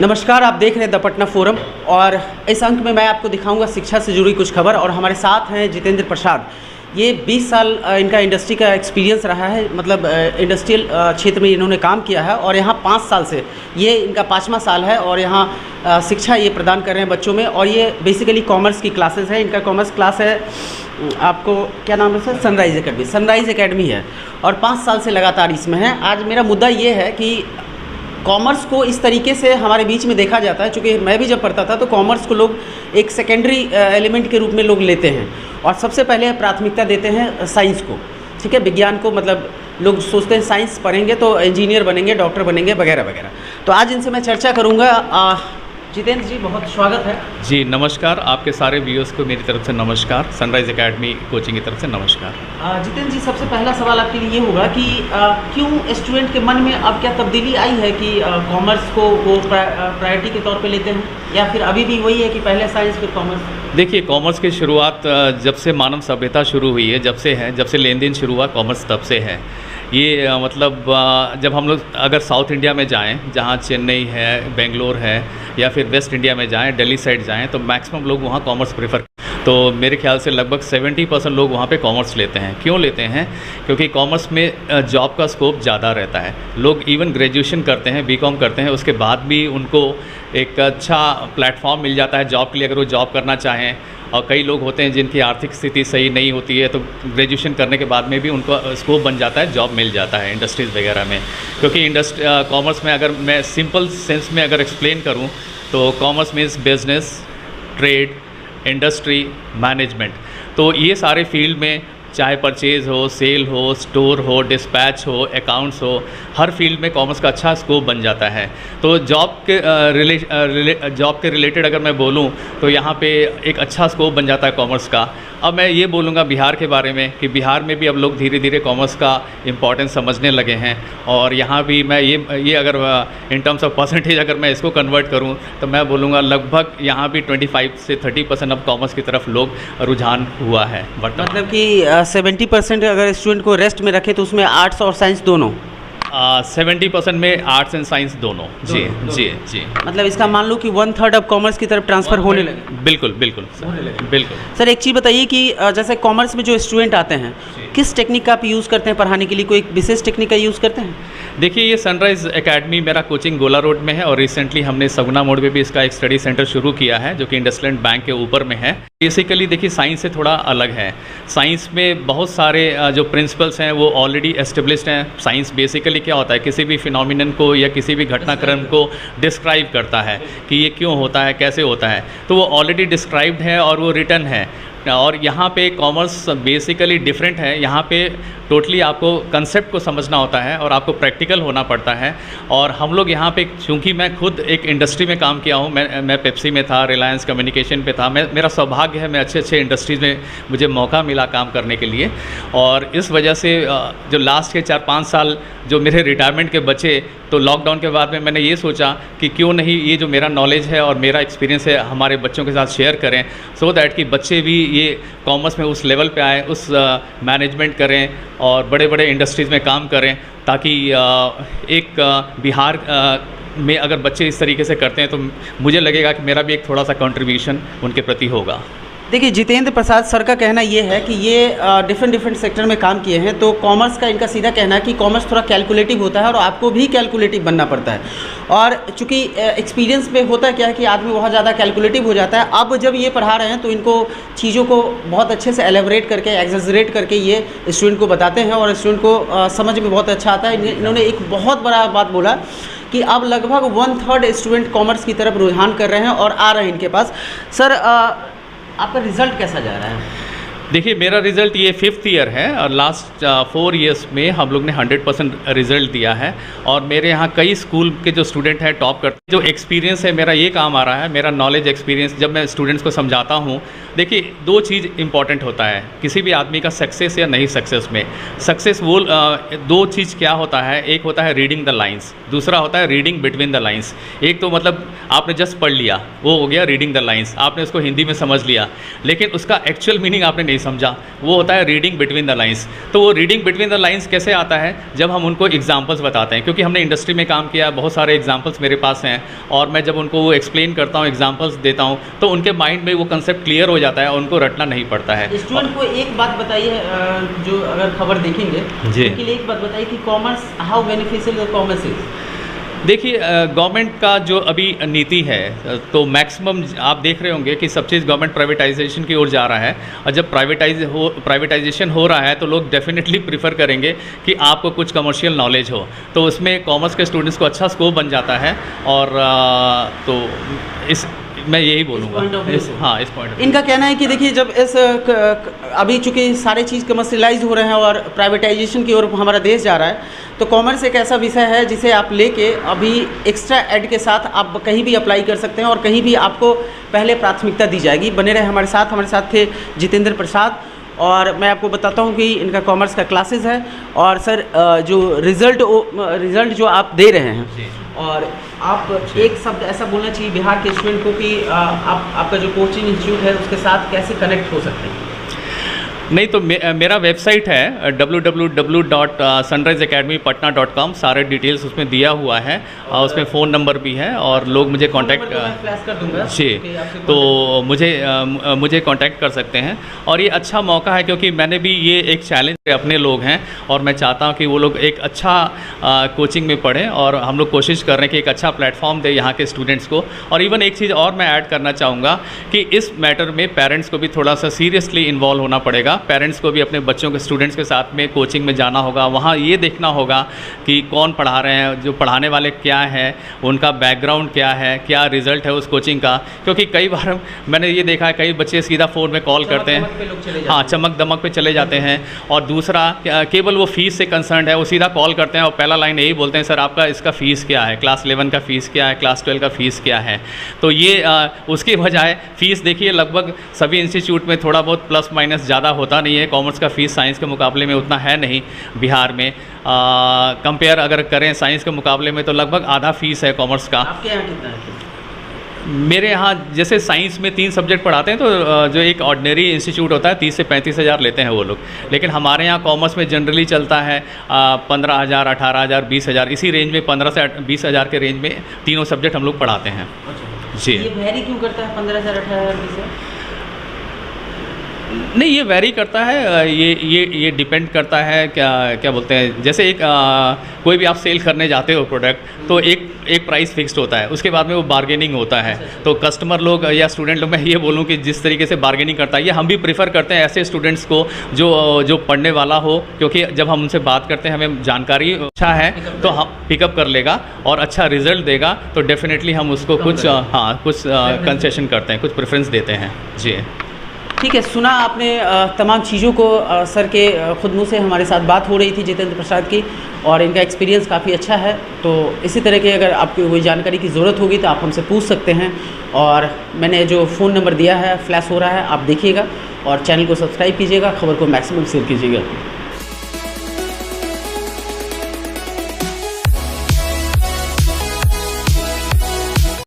नमस्कार, आप देख रहे हैं द पटना फोरम और इस अंक में मैं आपको दिखाऊंगा शिक्षा से जुड़ी कुछ खबर। और हमारे साथ हैं जितेंद्र प्रसाद। ये 20 साल इनका इंडस्ट्री का एक्सपीरियंस रहा है, मतलब इंडस्ट्रियल क्षेत्र में इन्होंने काम किया है और यहाँ 5 साल से ये इनका 5वां साल है और यहाँ शिक्षा ये प्रदान कर रहे हैं बच्चों में। और ये बेसिकली कॉमर्स की क्लासेस है। इनका कॉमर्स क्लास है, आपको क्या नाम है सर? सनराइज़ एकेडमी है और 5 साल से लगातार इसमें है। आज मेरा मुद्दा ये है कि कॉमर्स को इस तरीके से हमारे बीच में देखा जाता है, चूँकि मैं भी जब पढ़ता था तो कॉमर्स को लोग एक सेकेंडरी एलिमेंट के रूप में लोग लेते हैं और सबसे पहले प्राथमिकता देते हैं साइंस को, ठीक है, विज्ञान को। मतलब लोग सोचते हैं साइंस पढ़ेंगे तो इंजीनियर बनेंगे, डॉक्टर बनेंगे वगैरह वगैरह। तो आज इनसे मैं चर्चा करूँगा। जितेंद्र जी, बहुत स्वागत है। जी नमस्कार, आपके सारे व्यूअर्स को मेरी तरफ से नमस्कार, सनराइज़ एकेडमी कोचिंग की तरफ से नमस्कार। जितेंद्र जी, सबसे पहला सवाल आपके लिए ये होगा कि क्यों स्टूडेंट के मन में अब क्या तब्दीली आई है कि कॉमर्स को वो प्रायोरिटी के तौर पे लेते हैं, या फिर अभी भी वही है कि पहले साइंस फिर कॉमर्स? देखिए, कॉमर्स की शुरुआत जब से मानव सभ्यता शुरू हुई है, जब से लेन देन शुरू हुआ, कॉमर्स तब से है। ये मतलब जब हम लोग अगर साउथ इंडिया में जाएं, जहाँ चेन्नई है, बेंगलोर है, या फिर वेस्ट इंडिया में जाएं, दिल्ली साइड जाएं, तो मैक्सिमम लोग वहाँ कॉमर्स प्रेफर। तो मेरे ख्याल से लगभग 70% लोग वहाँ पे कॉमर्स लेते हैं। क्यों लेते हैं? क्योंकि कॉमर्स में जॉब का स्कोप ज़्यादा रहता है। लोग इवन ग्रेजुएशन करते हैं, बीकॉम करते हैं, उसके बाद भी उनको एक अच्छा प्लेटफॉर्म मिल जाता है जॉब के लिए, अगर वो जॉब करना चाहें। और कई लोग होते हैं जिनकी आर्थिक स्थिति सही नहीं होती है, तो ग्रेजुएशन करने के बाद में भी उनको स्कोप बन जाता है, जॉब मिल जाता है इंडस्ट्रीज़ वगैरह में। क्योंकि कॉमर्स में अगर मैं सिंपल सेंस में अगर एक्सप्लेन करूँ तो commerce means business, trade, industry, management. तो ये सारे फील्ड में, चाहे परचेज़ हो, सेल हो, स्टोर हो, डिस्पैच हो, अकाउंट्स हो, हर फील्ड में कॉमर्स का अच्छा स्कोप बन जाता है। तो जॉब के रिलेटेड अगर मैं बोलूं तो यहाँ पे एक अच्छा स्कोप बन जाता है कॉमर्स का। अब मैं ये बोलूँगा बिहार के बारे में कि बिहार में भी अब लोग धीरे धीरे कॉमर्स का इम्पॉर्टेंस समझने लगे हैं। और यहाँ भी मैं ये अगर इन टर्म्स ऑफ परसेंटेज अगर मैं इसको कन्वर्ट करूँ तो मैं बोलूँगा लगभग यहाँ भी 25 से 30% अब कॉमर्स की तरफ लोग रुझान हुआ है। बट मतलब कि 70% अगर स्टूडेंट को रेस्ट में रखे तो उसमें आर्ट्स और साइंस दोनों? 70% में आर्ट्स एंड साइंस दोनों। जी। मतलब इसका मान लो कि 1/3 अब कॉमर्स की तरफ ट्रांसफ़र होने लगे। बिल्कुल सर, एक चीज़ बताइए कि जैसे कॉमर्स में जो स्टूडेंट आते हैं, किस टेक्निक का आप यूज़ करते हैं पढ़ाने के लिए? कोई विशेष टेक्निक का यूज़ करते हैं? देखिए, ये सनराइज़ एकेडमी मेरा कोचिंग गोला रोड में है और रिसेंटली हमने सगुना मोड़ पे भी इसका एक स्टडी सेंटर शुरू किया है, जो कि इंडसलैंड बैंक के ऊपर में है। बेसिकली देखिए, साइंस से थोड़ा अलग है। साइंस में बहुत सारे जो प्रिंसिपल्स हैं वो ऑलरेडी एस्टेब्लिश्ड हैं। साइंस बेसिकली क्या होता है, किसी भी फिनोमिनन को या किसी भी घटनाक्रम को डिस्क्राइब करता है कि ये क्यों होता है, कैसे होता है, तो वो ऑलरेडी डिस्क्राइब्ड है और वो रिटन है। और यहाँ पे कॉमर्स बेसिकली डिफरेंट है। यहाँ पे टोटली आपको कंसेप्ट को समझना होता है और आपको प्रैक्टिकल होना पड़ता है। और हम लोग यहाँ पे, चूँकि मैं खुद एक इंडस्ट्री में काम किया हूँ, मैं पेप्सी में था, रिलायंस कम्युनिकेशन पे था, मेरा सौभाग्य है, मैं अच्छे इंडस्ट्रीज़ में मुझे मौका मिला काम करने के लिए। और इस वजह से जो लास्ट के 4-5 साल जो मेरे रिटायरमेंट के बचे, तो लॉकडाउन के बाद में मैंने ये सोचा कि क्यों नहीं ये जो मेरा नॉलेज है और मेरा एक्सपीरियंस है हमारे बच्चों के साथ शेयर करें, सो दैट कि बच्चे भी ये कॉमर्स में उस लेवल पे आए, उस मैनेजमेंट करें और बड़े बड़े इंडस्ट्रीज़ में काम करें, ताकि एक बिहार में अगर बच्चे इस तरीके से करते हैं तो मुझे लगेगा कि मेरा भी एक थोड़ा सा कंट्रीब्यूशन उनके प्रति होगा। देखिए, जितेंद्र प्रसाद सर का कहना ये है कि ये डिफरेंट सेक्टर में काम किए हैं, तो कॉमर्स का इनका सीधा कहना है कि कॉमर्स थोड़ा कैलकुलेटिव होता है और आपको भी कैलकुलेटिव बनना पड़ता है। और चूँकि एक्सपीरियंस में होता क्या है कि आदमी बहुत ज़्यादा कैलकुलेटिव हो जाता है। अब जब ये पढ़ा रहे हैं तो इनको चीज़ों को बहुत अच्छे से एलेबरेट करके, एग्जैजरेट करके ये स्टूडेंट को बताते हैं और स्टूडेंट को समझ में बहुत अच्छा आता है। इन्होंने एक बहुत बड़ा बात बोला कि अब लगभग 1/3 स्टूडेंट कॉमर्स की तरफ रुझान कर रहे हैं और आ रहे हैं इनके पास। सर, आपका रिज़ल्ट कैसा जा रहा है? देखिए, मेरा रिज़ल्ट ये 5th ईयर है और लास्ट 4 इयर्स में हम लोग ने 100% रिज़ल्ट दिया है। और मेरे यहाँ कई स्कूल के जो स्टूडेंट हैं टॉप करते हैं। जो एक्सपीरियंस है मेरा ये काम आ रहा है, मेरा नॉलेज एक्सपीरियंस जब मैं स्टूडेंट्स को समझाता हूँ। देखिए, 2 चीज़ इंपॉर्टेंट होता है किसी भी आदमी का सक्सेस या नहीं सक्सेस में। सक्सेस वो 2 चीज़ क्या होता है, एक होता है रीडिंग द लाइन्स, दूसरा होता है रीडिंग बिटवीन द लाइन्स। एक तो मतलब आपने जस्ट पढ़ लिया, वो हो गया रीडिंग द लाइन्स, आपने उसको हिंदी में समझ लिया, लेकिन उसका एक्चुअल मीनिंग आपने नहीं समझा, वो होता है रीडिंग बिटवीन द लाइंस। तो वो रीडिंग बिटवीन द लाइंस कैसे आता है, जब हम उनको एग्जांपल्स बताते हैं, क्योंकि हमने इंडस्ट्री में काम किया, बहुत सारे एग्जांपल्स मेरे पास हैं, और मैं जब उनको वो एक्सप्लेन करता हूँ, एग्जांपल्स देता हूँ, तो उनके माइंड में वो कंसेप्ट क्लियर हो जाता है और उनको रटना नहीं पड़ता है। स्टूडेंट को एक बात बताइए, जो अगर खबर देखेंगे जी, उनके लिए एक बात बताइए कि commerce, how beneficial commerce is. देखिए गवर्नमेंट का जो अभी नीति है, तो मैक्सिमम आप देख रहे होंगे कि सब चीज़ गवर्नमेंट प्राइवेटाइजेशन की ओर जा रहा है, और जब प्राइवेटाइजेशन हो रहा है तो लोग डेफिनेटली प्रीफर करेंगे कि आपको कुछ कमर्शियल नॉलेज हो, तो उसमें कॉमर्स के स्टूडेंट्स को अच्छा स्कोप बन जाता है। और तो इस मैं यही बोलूँगा इस पॉइंट। इनका कहना है कि देखिए, जब अभी चूंकि सारे चीज़ कमर्शलाइज हो रहे हैं और प्राइवेटाइजेशन की ओर हमारा देश जा रहा है, तो कॉमर्स एक ऐसा विषय है जिसे आप लेके अभी एक्स्ट्रा एड के साथ आप कहीं भी अप्लाई कर सकते हैं और कहीं भी आपको पहले प्राथमिकता दी जाएगी। बने रहे हमारे साथ थे जितेंद्र प्रसाद, और मैं आपको बताता हूँ कि इनका कॉमर्स का क्लासेस है। और सर, जो रिज़ल्ट जो आप दे रहे हैं, और आप एक शब्द ऐसा बोलना चाहिए बिहार के स्टूडेंट को कि आपका जो कोचिंग इंस्टीट्यूट है उसके साथ कैसे कनेक्ट हो सकते हैं। नहीं तो मेरा वेबसाइट है www.sunriseacademypatna.com, सारे डिटेल्स उसमें दिया हुआ है, और उसमें फ़ोन नंबर भी है, और लोग मुझे कांटेक्ट कर दूंगा जी, तो मुझे कांटेक्ट कर सकते हैं। और ये अच्छा मौका है, क्योंकि मैंने भी ये एक चैलेंज, अपने लोग हैं और मैं चाहता हूँ कि वो लोग एक अच्छा कोचिंग में पढ़ें, और हम लोग कोशिश कर रहे हैं कि एक अच्छा प्लेटफॉर्म दें यहाँ के स्टूडेंट्स को। और इवन एक चीज़ और मैं ऐड करना चाहूँगा कि इस मैटर में पेरेंट्स को भी थोड़ा सा सीरियसली इन्वॉल्व होना पड़ेगा। पेरेंट्स को भी अपने बच्चों के, स्टूडेंट्स के साथ में कोचिंग में जाना होगा, वहाँ ये देखना होगा कि कौन पढ़ा रहे हैं, जो पढ़ाने वाले क्या हैं, उनका बैकग्राउंड क्या है, क्या रिज़ल्ट है उस कोचिंग का। क्योंकि कई बार मैंने ये देखा है, कई बच्चे सीधा फ़ोन में कॉल करते हैं, हाँ, चमक दमक पे चले जाते हैं। और दूसरा, केवल वो फ़ीस से कंसर्न है, वो सीधा कॉल करते हैं और पहला लाइन यही बोलते हैं, सर आपका इसका फ़ीस क्या है, क्लास 11 का फ़ीस क्या है, क्लास 12 का फ़ीस क्या है। तो ये उसके बजाय फ़ीस देखिए, लगभग सभी इंस्टीट्यूट में थोड़ा बहुत प्लस माइनस ज़्यादा होता नहीं है। कॉमर्स का फ़ीस साइंस के मुकाबले में उतना है नहीं बिहार में। कंपेयर अगर करें साइंस के मुकाबले में, तो लगभग आधा फ़ीस है कॉमर्स का। आपके यहाँ कितना है? मेरे यहाँ जैसे साइंस में 3 सब्जेक्ट पढ़ाते हैं, तो जो एक ऑर्डिनरी इंस्टीट्यूट होता है 30 से 35 हज़ार लेते हैं वो लोग। लेकिन हमारे यहाँ कॉमर्स में जनरली चलता है 15,000, 18,000, 20,000, इसी रेंज में 15 से 20,000 के रेंज में तीनों सब्जेक्ट हम लोग पढ़ाते हैं। जी, ये वेरी क्यों करता है 15,000, 18,000, 20,000? नहीं, ये वैरी करता है, ये डिपेंड करता है, क्या बोलते हैं, जैसे एक कोई भी आप सेल करने जाते हो प्रोडक्ट, तो एक प्राइस फिक्स्ड होता है, उसके बाद में वो बार्गेनिंग होता है। तो कस्टमर लोग या स्टूडेंट लोग, मैं ये बोलूँ कि जिस तरीके से बार्गेनिंग करता है, ये हम भी प्रेफर करते हैं ऐसे स्टूडेंट्स को जो पढ़ने वाला हो, क्योंकि जब हम उनसे बात करते हैं, हमें जानकारी अच्छा है तो हम पिकअप कर लेगा और अच्छा रिजल्ट देगा, तो डेफिनेटली हम उसको कुछ कंसेशन करते हैं, कुछ प्रेफरेंस देते हैं। जी, ठीक है। सुना आपने तमाम चीज़ों को, सर के खुद मुँह से हमारे साथ बात हो रही थी जितेंद्र प्रसाद की, और इनका एक्सपीरियंस काफ़ी अच्छा है। तो इसी तरह के अगर आपको कोई जानकारी की ज़रूरत होगी तो आप हमसे पूछ सकते हैं, और मैंने जो फ़ोन नंबर दिया है फ्लैश हो रहा है, आप देखिएगा और चैनल को सब्सक्राइब कीजिएगा, खबर को मैक्सिमम शेयर कीजिएगा।